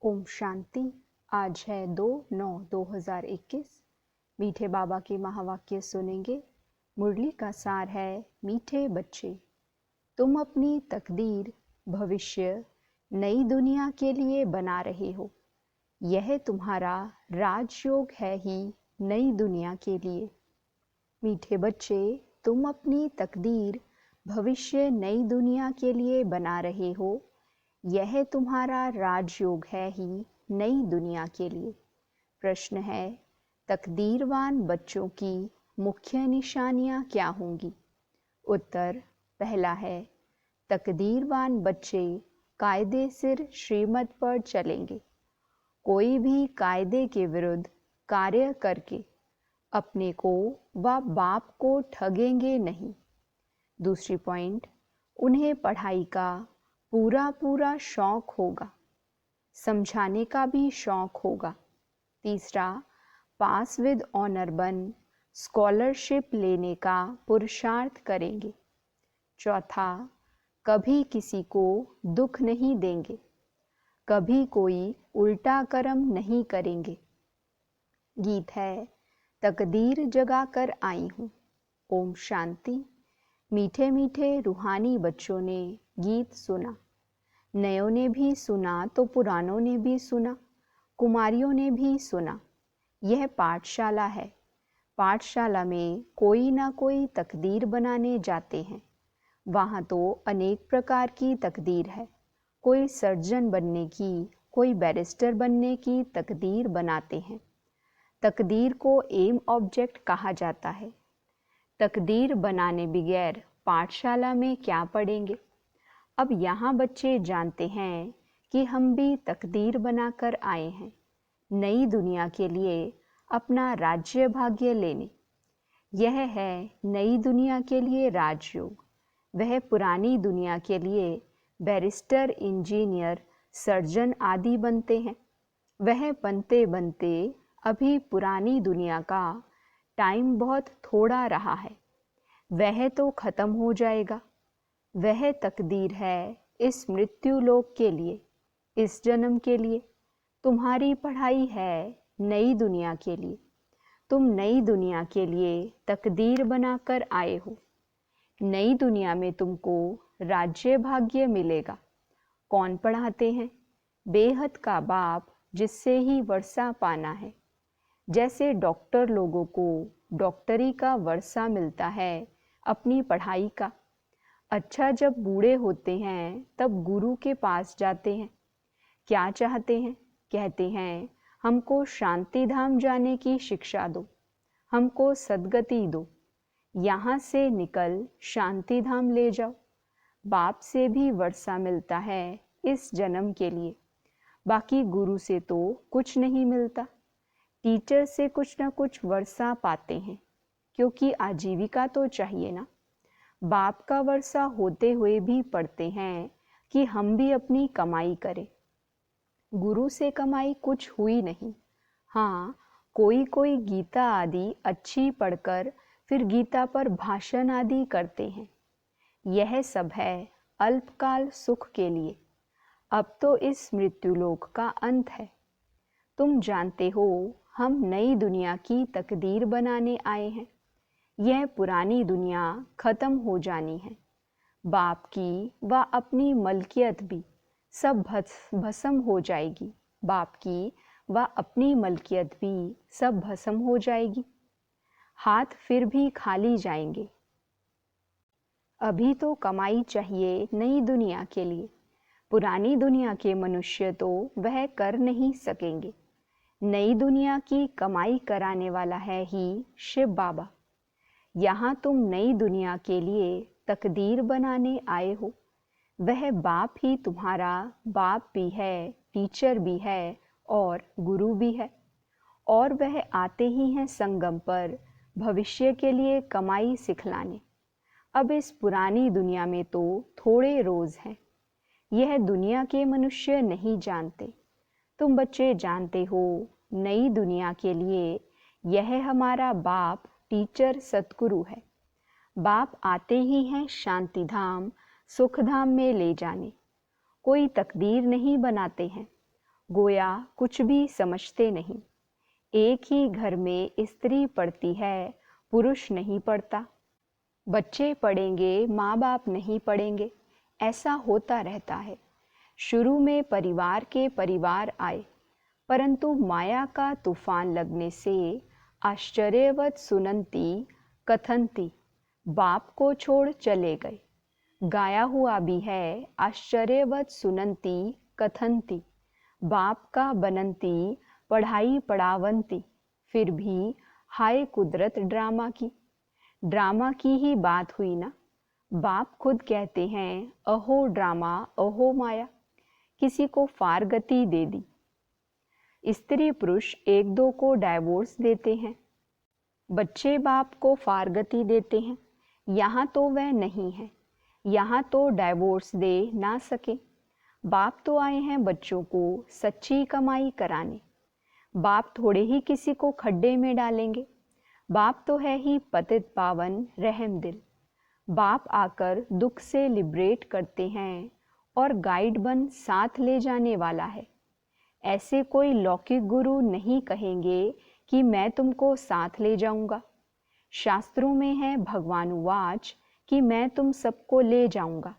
ओम शांति। आज है 2/9/2021। मीठे बाबा के महावाक्य सुनेंगे। मुरली का सार है, मीठे बच्चे, तुम अपनी तकदीर भविष्य नई दुनिया के लिए बना रहे हो। यह तुम्हारा राजयोग है ही नई दुनिया के लिए। मीठे बच्चे, तुम अपनी तकदीर भविष्य नई दुनिया के लिए बना रहे हो। यह तुम्हारा राजयोग है ही नई दुनिया के लिए। प्रश्न है, तकदीरवान बच्चों की मुख्य निशानियां क्या होंगी? उत्तर पहला है, तकदीरवान बच्चे कायदे सिर श्रीमत पर चलेंगे। कोई भी कायदे के विरुद्ध कार्य करके अपने को व बाप को ठगेंगे नहीं। दूसरी पॉइंट, उन्हें पढ़ाई का पूरा शौक होगा, समझाने का भी शौक होगा। तीसरा, पास विद ऑनर बन स्कॉलरशिप लेने का पुरुषार्थ करेंगे। चौथा, कभी किसी को दुख नहीं देंगे, कभी कोई उल्टा कर्म नहीं करेंगे। गीत है, तकदीर जगा कर आई हूँ। ओम शांति। मीठे मीठे रूहानी बच्चों ने गीत सुना। नयों ने भी सुना तो पुरानों ने भी सुना, कुमारियों ने भी सुना। यह पाठशाला है। पाठशाला में कोई ना कोई तकदीर बनाने जाते हैं। वहाँ तो अनेक प्रकार की तकदीर है। कोई सर्जन बनने की, कोई बैरिस्टर बनने की तकदीर बनाते हैं। तकदीर को एम ऑब्जेक्ट कहा जाता है। तकदीर बनाने बगैर पाठशाला में क्या पढ़ेंगे? अब यहाँ बच्चे जानते हैं कि हम भी तकदीर बनाकर आए हैं, नई दुनिया के लिए अपना राज्य भाग्य लेने। यह है नई दुनिया के लिए राजयोग। वह पुरानी दुनिया के लिए बैरिस्टर, इंजीनियर, सर्जन आदि बनते हैं। वह बनते बनते अभी पुरानी दुनिया का टाइम बहुत थोड़ा रहा है, वह तो खत्म हो जाएगा। वह तकदीर है इस मृत्यु लोक के लिए, इस जन्म के लिए। तुम्हारी पढ़ाई है नई दुनिया के लिए। तुम नई दुनिया के लिए तकदीर बनाकर आए हो। नई दुनिया में तुमको राज्य भाग्य मिलेगा। कौन पढ़ाते हैं? बेहद का बाप, जिससे ही वर्षा पाना है। जैसे डॉक्टर लोगों को डॉक्टरी का वर्षा मिलता है अपनी पढ़ाई का। अच्छा, जब बूढ़े होते हैं तब गुरु के पास जाते हैं। क्या चाहते हैं? कहते हैं, हमको शांति धाम जाने की शिक्षा दो, हमको सद्गति दो, यहाँ से निकल शांति धाम ले जाओ। बाप से भी वर्षा मिलता है इस जन्म के लिए। बाकी गुरु से तो कुछ नहीं मिलता। टीचर से कुछ ना कुछ वर्षा पाते हैं, क्योंकि आजीविका तो चाहिए ना। बाप का वर्षा होते हुए भी पढ़ते हैं कि हम भी अपनी कमाई करें। गुरु से कमाई कुछ हुई नहीं। हाँ, कोई कोई गीता आदि अच्छी पढ़कर फिर गीता पर भाषण आदि करते हैं। यह सब है अल्पकाल सुख के लिए। अब तो इस मृत्युलोक का अंत है। तुम जानते हो, हम नई दुनिया की तकदीर बनाने आए हैं। यह पुरानी दुनिया खत्म हो जानी है। बाप की व अपनी मलकियत भी सब भस्म हो जाएगी। बाप की व अपनी मलकियत भी सब भस्म हो जाएगी। हाथ फिर भी खाली जाएंगे। अभी तो कमाई चाहिए नई दुनिया के लिए। पुरानी दुनिया के मनुष्य तो वह कर नहीं सकेंगे। नई दुनिया की कमाई कराने वाला है ही शिव बाबा। यहाँ तुम नई दुनिया के लिए तकदीर बनाने आए हो। वह बाप ही तुम्हारा बाप भी है, टीचर भी है और गुरु भी है। और वह आते ही हैं संगम पर भविष्य के लिए कमाई सिखलाने। अब इस पुरानी दुनिया में तो थोड़े रोज हैं। यह दुनिया के मनुष्य नहीं जानते। तुम बच्चे जानते हो, नई दुनिया के लिए यह हमारा बाप टीचर सतगुरु है। बाप आते ही हैं शांति धाम, सुख धाम में ले जाने। कोई तकदीर नहीं बनाते हैं। गोया कुछ भी समझते नहीं। एक ही घर में स्त्री पढ़ती है, पुरुष नहीं पढ़ता। बच्चे पढ़ेंगे, माँ बाप नहीं पढ़ेंगे, ऐसा होता रहता है। शुरू में परिवार के परिवार आए, परंतु माया का तूफान लगने से आश्चर्यवत सुनंती कथनती बाप को छोड़ चले गए। गाया हुआ भी है, आश्चर्यवत सुनंती कथनती बाप का बनंती पढ़ाई पढ़ावंती। फिर भी हाय कुदरत ड्रामा की। ड्रामा की ही बात हुई ना। बाप खुद कहते हैं, अहो ड्रामा अहो माया। किसी को फारगति दे दी। स्त्री पुरुष एक दो को डाइवोर्स देते हैं, बच्चे बाप को फारगति देते हैं। यहाँ तो वह नहीं है, यहाँ तो डाइवोर्स दे ना सके। बाप तो आए हैं बच्चों को सच्ची कमाई कराने। बाप थोड़े ही किसी को खड्डे में डालेंगे। बाप तो है ही पतित पावन रहम दिल। बाप आकर दुख से लिबरेट करते हैं और गाइड बन साथ ले जाने वाला है। ऐसे कोई लौकिक गुरु नहीं कहेंगे कि मैं तुमको साथ ले जाऊंगा। शास्त्रों में है भगवान वाच कि मैं तुम सबको ले जाऊंगा।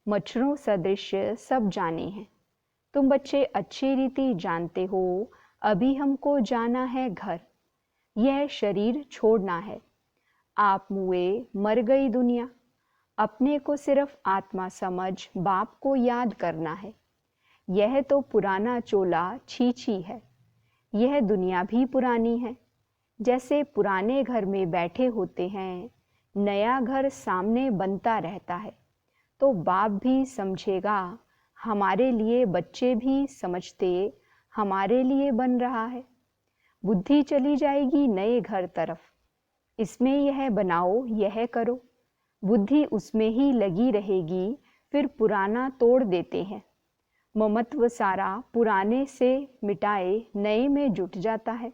मच्छरों सदृश सब जाने हैं। तुम बच्चे अच्छी रीति जानते हो, अभी हमको जाना है घर। यह शरीर छोड़ना है। आप मुए मर गई दुनिया। अपने को सिर्फ आत्मा समझ बाप को याद करना है। यह तो पुराना चोला छीछी है। यह दुनिया भी पुरानी है। जैसे पुराने घर में बैठे होते हैं, नया घर सामने बनता रहता है, तो बाप भी समझेगा, हमारे लिए बच्चे भी समझते हमारे लिए बन रहा है। बुद्धि चली जाएगी नए घर तरफ। इसमें यह बनाओ, यह करो। बुद्धि उसमें ही लगी रहेगी, फिर पुराना तोड़ देते हैं। ममत्व सारा पुराने से मिटाए नए में जुट जाता है।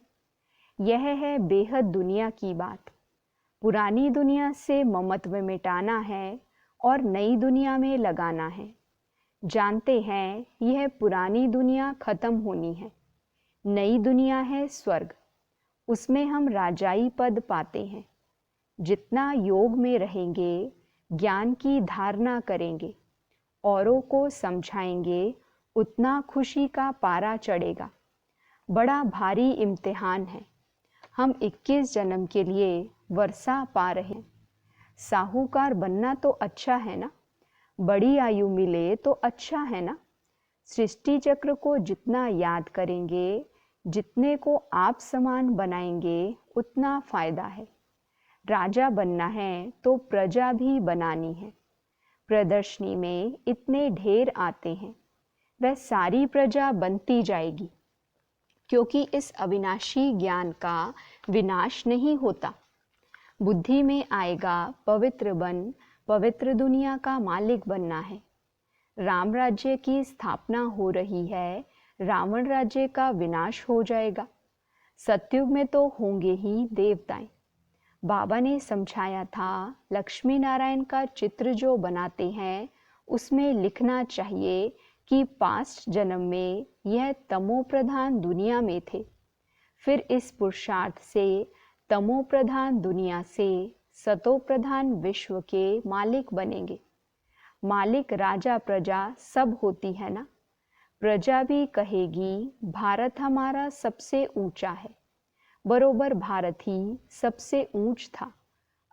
यह है बेहद दुनिया की बात। पुरानी दुनिया से ममत्व मिटाना है और नई दुनिया में लगाना है। जानते हैं यह पुरानी दुनिया खत्म होनी है। नई दुनिया है स्वर्ग। उसमें हम राजाई पद पाते हैं। जितना योग में रहेंगे, ज्ञान की धारणा करेंगे, औरों को समझाएंगे, उतना खुशी का पारा चढ़ेगा। बड़ा भारी इम्तिहान है। हम 21 जन्म के लिए वर्षा पा रहे हैं। साहूकार बनना तो अच्छा है ना, बड़ी आयु मिले तो अच्छा है ना। सृष्टि चक्र को जितना याद करेंगे, जितने को आप समान बनाएंगे, उतना फायदा है। राजा बनना है तो प्रजा भी बनानी है। प्रदर्शनी में इतने ढेर आते हैं, वह सारी प्रजा बनती जाएगी, क्योंकि इस अविनाशी ज्ञान का विनाश नहीं होता। बुद्धि में आएगा पवित्र बन, पवित्र दुनिया का मालिक बनना है। राम राज्य की स्थापना हो रही है, रावण राज्य का विनाश हो जाएगा। सतयुग में तो होंगे ही देवताएं। बाबा ने समझाया था, लक्ष्मी नारायण का चित्र जो बनाते हैं, उसमें लिखना चाहिए कि पास्ट जन्म में यह तमो प्रधान दुनिया में थे। फिर इस पुरुषार्थ से तमो प्रधान दुनिया से सतो प्रधान विश्व के मालिक बनेंगे। मालिक राजा प्रजा सब होती है ना। प्रजा भी कहेगी भारत हमारा सबसे ऊंचा है। बरोबर भारत ही सबसे ऊंच था।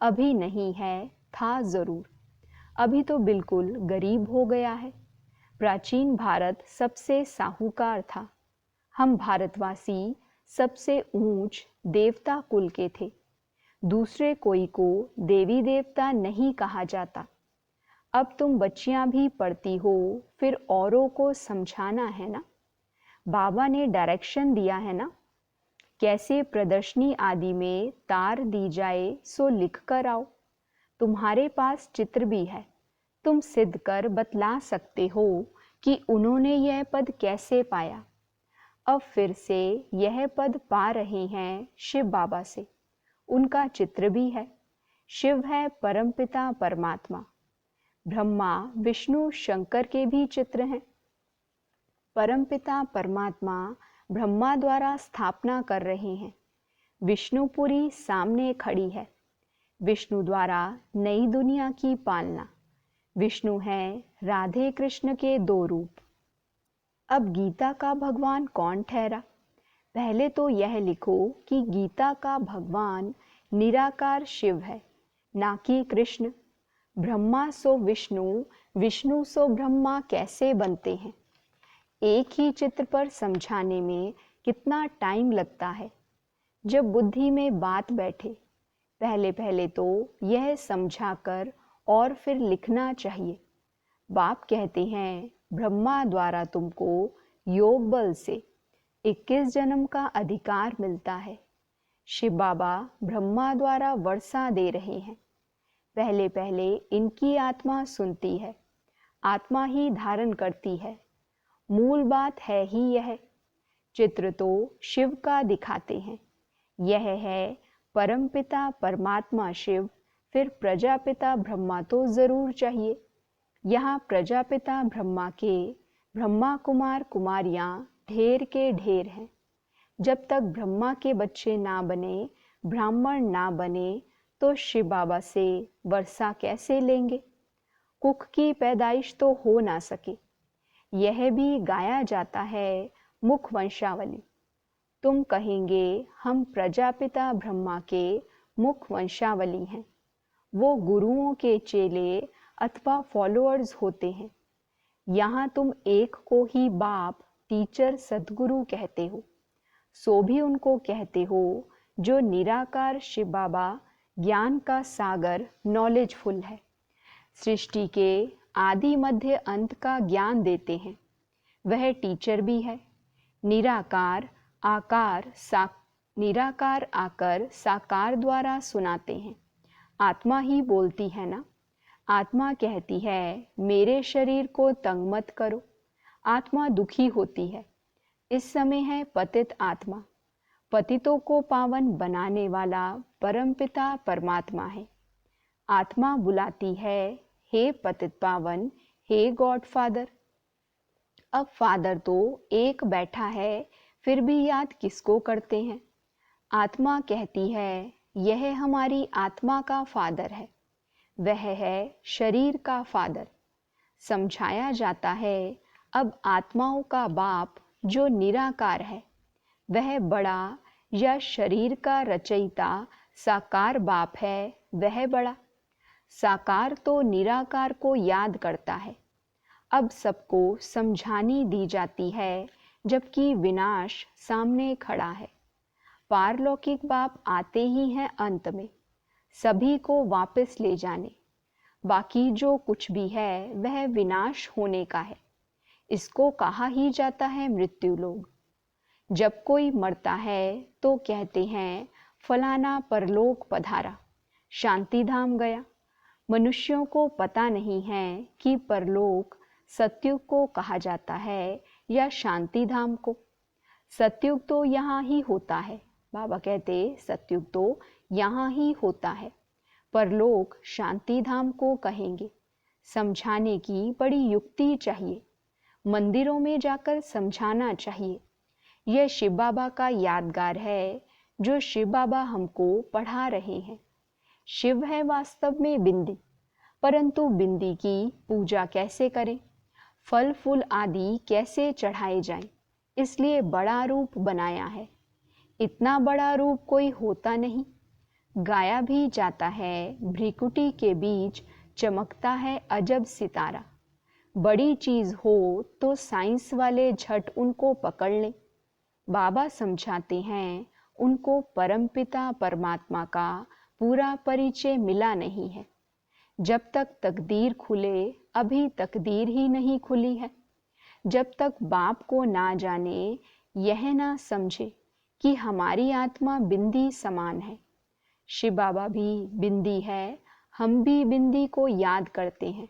अभी नहीं है, था जरूर। अभी तो बिल्कुल गरीब हो गया है। प्राचीन भारत सबसे साहूकार था। हम भारतवासी सबसे ऊंच देवता कुल के थे। दूसरे कोई को देवी देवता नहीं कहा जाता। अब तुम बच्चियां भी पढ़ती हो, फिर औरों को समझाना है ना। बाबा ने डायरेक्शन दिया है ना, कैसे प्रदर्शनी आदि में तार दी जाए सो लिख कर आओ। तुम्हारे पास चित्र भी है, तुम सिद्ध कर बतला सकते हो कि उन्होंने यह पद कैसे पाया। अब फिर से यह पद पा रहे हैं शिव बाबा से। उनका चित्र भी है। शिव है परमपिता परमात्मा। ब्रह्मा विष्णु शंकर के भी चित्र हैं। परमपिता परमात्मा ब्रह्मा द्वारा स्थापना कर रहे हैं। विष्णुपुरी सामने खड़ी है। विष्णु द्वारा नई दुनिया की पालना। विष्णु है राधे कृष्ण के दो रूप। अब गीता का भगवान कौन ठहरा? पहले तो यह लिखो कि गीता का भगवान निराकार शिव है, ना कि कृष्ण। ब्रह्मा सो विष्णु, विष्णु सो ब्रह्मा कैसे बनते हैं? एक ही चित्र पर समझाने में कितना टाइम लगता है। जब बुद्धि में बात बैठे, पहले पहले तो यह समझाकर और फिर लिखना चाहिए। बाप कहते हैं ब्रह्मा द्वारा तुमको योग बल से 21 जन्म का अधिकार मिलता है। शिव बाबा ब्रह्मा द्वारा वर्षा दे रहे हैं। पहले पहले इनकी आत्मा सुनती है, आत्मा ही धारण करती है। मूल बात है ही यह। चित्र तो शिव का दिखाते हैं। यह है परमपिता परमात्मा शिव, फिर प्रजापिता ब्रह्मा तो जरूर चाहिए। यहाँ प्रजापिता ब्रह्मा के ब्रह्मा कुमार कुमारियाँ ढेर के ढेर हैं। जब तक ब्रह्मा के बच्चे ना बने, ब्राह्मण ना बने, तो शिव बाबा से वर्षा कैसे लेंगे? कुख की पैदाइश तो हो ना सके। यह भी गाया जाता है मुख वंशावली। तुम कहेंगे हम प्रजापिता ब्रह्मा के मुख वंशावली हैं। वो गुरुओं के चेले अथवा फॉलोअर्स होते हैं। यहाँ तुम एक को ही बाप, टीचर, सद्गुरु कहते हो। सो भी उनको कहते हो जो निराकार शिव बाबा ज्ञान का सागर, नॉलेजफुल है। सृष्टि के आदि मध्य अंत का ज्ञान देते हैं। वह टीचर भी है। निराकार आकर साकार द्वारा सुनाते हैं। आत्मा ही बोलती है ना। आत्मा कहती है मेरे शरीर को तंग मत करो। आत्मा दुखी होती है। इस समय है पतित आत्मा। पतितों को पावन बनाने वाला परमपिता परमात्मा है। आत्मा बुलाती है हे पतित पावन, हे गॉड फादर। अब फादर तो एक बैठा है, फिर भी याद किसको करते हैं? आत्मा कहती है यह हमारी आत्मा का फादर है। वह है शरीर का फादर। समझाया जाता है अब आत्माओं का बाप जो निराकार है, वह बड़ा, या शरीर का रचयिता साकार बाप है, वह बड़ा। साकार तो निराकार को याद करता है। अब सबको समझानी दी जाती है, जबकि विनाश सामने खड़ा है। पारलौकिक बाप आते ही हैं अंत में, सभी को वापस ले जाने। बाकी जो कुछ भी है वह विनाश होने का है। इसको कहा ही जाता है मृत्यु लोग। जब कोई मरता है तो कहते हैं फलाना परलोक पधारा, शांति धाम गया। मनुष्यों को पता नहीं है कि परलोक सतयुग को कहा जाता है या शांति धाम को। सतयुग तो यहाँ ही होता है। बाबा कहते सतयुग तो यहाँ ही होता है। परलोक शांति धाम को कहेंगे। समझाने की बड़ी युक्ति चाहिए। मंदिरों में जाकर समझाना चाहिए। यह शिव बाबा का यादगार है जो शिव बाबा हमको पढ़ा रहे हैं। शिव है वास्तव में बिंदी, परंतु बिंदी की पूजा कैसे करें, फल फूल आदि कैसे चढ़ाए जाएं, इसलिए बड़ा रूप बनाया है। इतना बड़ा रूप कोई होता नहीं। गाया भी जाता है भ्रिकुटी के बीच चमकता है अजब सितारा। बड़ी चीज हो तो साइंस वाले झट उनको पकड़ लें। बाबा समझाते हैं उनको परमपिता परमात्मा का पूरा परिचय मिला नहीं है। जब तक तकदीर खुले, अभी तकदीर ही नहीं खुली है। जब तक बाप को ना जाने, यह ना समझे कि हमारी आत्मा बिंदी समान है। शिव बाबा भी बिंदी है, हम भी बिंदी को याद करते हैं।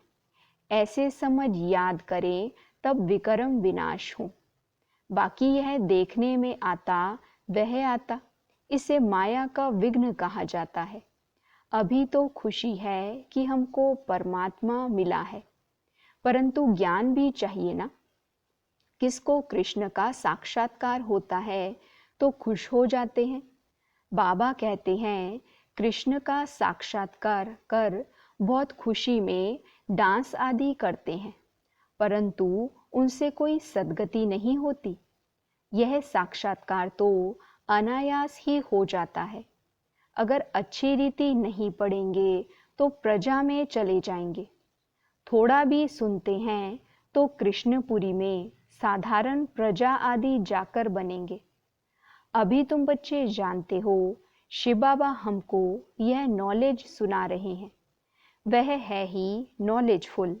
ऐसे समझ याद करें तब विकर्म विनाश हो। बाकी यह देखने में आता वह आता, इसे माया का विघ्न कहा जाता है। अभी तो खुशी है कि हमको परमात्मा मिला है, परंतु ज्ञान भी चाहिए ना। किसको कृष्ण का साक्षात्कार होता है तो खुश हो जाते हैं। बाबा कहते हैं कृष्ण का साक्षात्कार कर बहुत खुशी में डांस आदि करते हैं, परंतु उनसे कोई सद्गति नहीं होती। यह साक्षात्कार तो अनायास ही हो जाता है। अगर अच्छी रीति नहीं पढ़ेंगे तो प्रजा में चले जाएंगे। थोड़ा भी सुनते हैं तो कृष्णपुरी में साधारण प्रजा आदि जाकर बनेंगे। अभी तुम बच्चे जानते हो शिव बाबा हमको यह नॉलेज सुना रहे हैं, वह है ही नॉलेजफुल।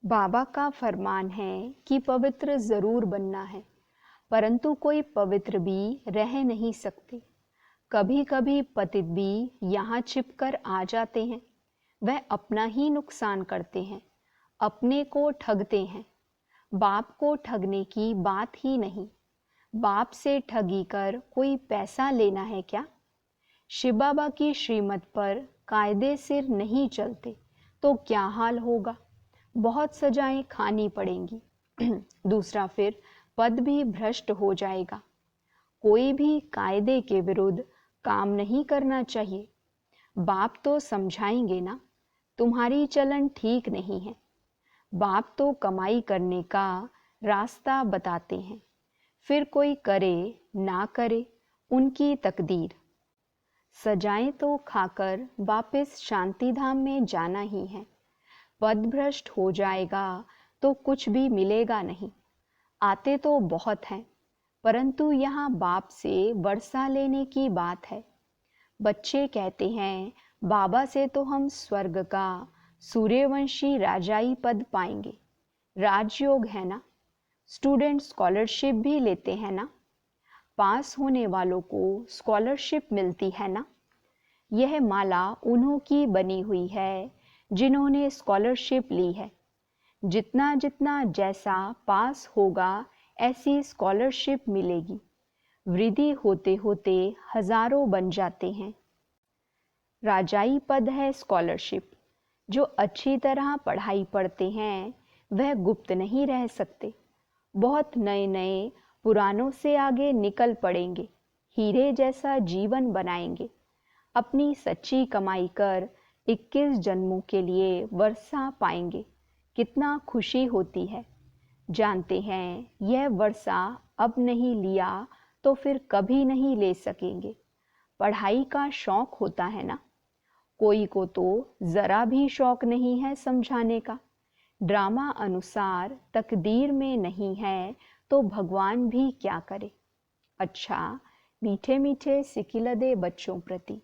बाबा का फरमान है कि पवित्र जरूर बनना है, परंतु कोई पवित्र भी रह नहीं सकते। कभी कभी पतित भी यहाँ छिपकर आ जाते हैं। वह अपना ही नुकसान करते हैं, अपने को ठगते हैं। बाप को ठगने की बात ही नहीं। बाप से ठगी कर कोई पैसा लेना है क्या? शिव बाबा की श्रीमत पर कायदे सिर नहीं चलते तो क्या हाल होगा? बहुत सजाएं खानी पड़ेंगी। दूसरा, फिर पद भी भ्रष्ट हो जाएगा। कोई भी कायदे के विरुद्ध काम नहीं करना चाहिए। बाप तो समझाएंगे ना, तुम्हारी चलन ठीक नहीं है। बाप तो कमाई करने का रास्ता बताते हैं, फिर कोई करे ना करे उनकी तकदीर। सजाएं तो खाकर वापस शांति धाम में जाना ही है। पद भ्रष्ट हो जाएगा तो कुछ भी मिलेगा नहीं। आते तो बहुत हैं, परंतु यहाँ बाप से वर्षा लेने की बात है। बच्चे कहते हैं बाबा से तो हम स्वर्ग का सूर्यवंशी राजाई पद पाएंगे। राजयोग है ना। स्टूडेंट स्कॉलरशिप भी लेते हैं ना। पास होने वालों को स्कॉलरशिप मिलती है ना। यह माला उन्हों की बनी हुई है जिन्होंने स्कॉलरशिप ली है। जितना जितना जैसा पास होगा ऐसी स्कॉलरशिप मिलेगी। वृद्धि होते होते हजारों बन जाते हैं। राजाई पद है स्कॉलरशिप। जो अच्छी तरह पढ़ाई पढ़ते हैं वह गुप्त नहीं रह सकते। बहुत नए नए पुरानों से आगे निकल पड़ेंगे। हीरे जैसा जीवन बनाएंगे। अपनी सच्ची कमाई कर 21 जन्मों के लिए वर्षा पाएंगे। कितना खुशी होती है। जानते हैं यह वर्षा अब नहीं लिया तो फिर कभी नहीं ले सकेंगे। पढ़ाई का शौक होता है ना। कोई को तो जरा भी शौक नहीं है समझाने का। ड्रामा अनुसार तकदीर में नहीं है तो भगवान भी क्या करे। अच्छा, मीठे मीठे सिकिलदे बच्चों प्रति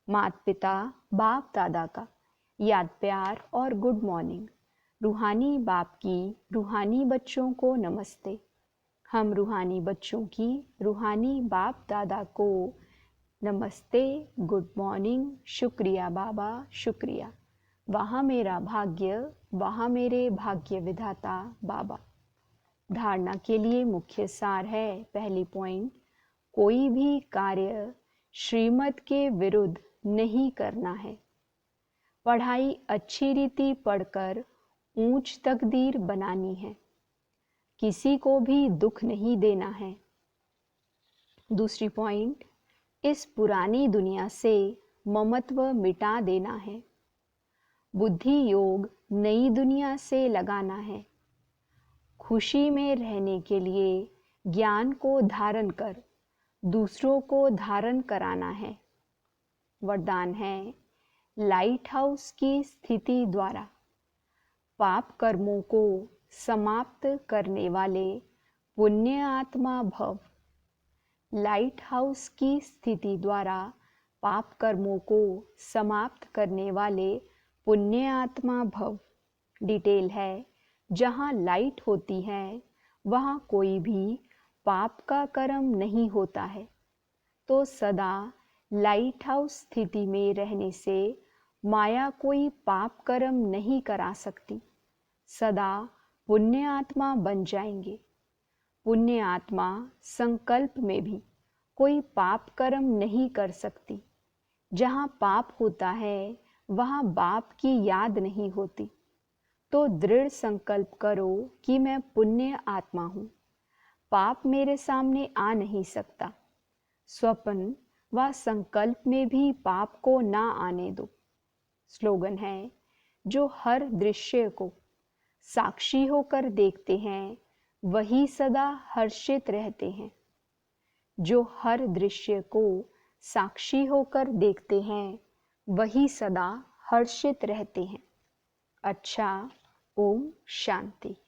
माता पिता बाप दादा का याद प्यार और गुड मॉर्निंग। रूहानी बाप की रूहानी बच्चों को नमस्ते। हम रूहानी बच्चों की रूहानी बाप दादा को नमस्ते, गुड मॉर्निंग, शुक्रिया बाबा, शुक्रिया। वहाँ मेरा भाग्य, वहाँ मेरे भाग्य विधाता बाबा। धारणा के लिए मुख्य सार है। पहली पॉइंट, कोई भी कार्य श्रीमत के विरुद्ध नहीं करना है। पढ़ाई अच्छी रीति पढ़कर ऊंच तकदीर बनानी है। किसी को भी दुख नहीं देना है। दूसरी पॉइंट, इस पुरानी दुनिया से ममत्व मिटा देना है। बुद्धि योग नई दुनिया से लगाना है। खुशी में रहने के लिए ज्ञान को धारण कर दूसरों को धारण कराना है। वरदान है, लाइट हाउस की स्थिति द्वारा पाप कर्मों को समाप्त करने वाले पुण्य आत्मा भव। लाइट हाउस की स्थिति द्वारा पाप कर्मों को समाप्त करने वाले पुण्य आत्मा भव। डिटेल है, जहाँ लाइट होती है वहाँ कोई भी पाप का कर्म नहीं होता है। तो सदा लाइट हाउस स्थिति में रहने से माया कोई पाप कर्म नहीं करा सकती। सदा पुण्य आत्मा बन जाएंगे। पुण्य आत्मा संकल्प में भी कोई पाप कर्म नहीं कर सकती। जहाँ पाप होता है वहाँ बाप की याद नहीं होती। तो दृढ़ संकल्प करो कि मैं पुण्य आत्मा हूँ, पाप मेरे सामने आ नहीं सकता। स्वप्न व संकल्प में भी पाप को ना आने दो। स्लोगन है, जो हर दृश्य को साक्षी होकर देखते हैं वही सदा हर्षित रहते हैं। जो हर दृश्य को साक्षी होकर देखते हैं वही सदा हर्षित रहते हैं। अच्छा, ओम शांति।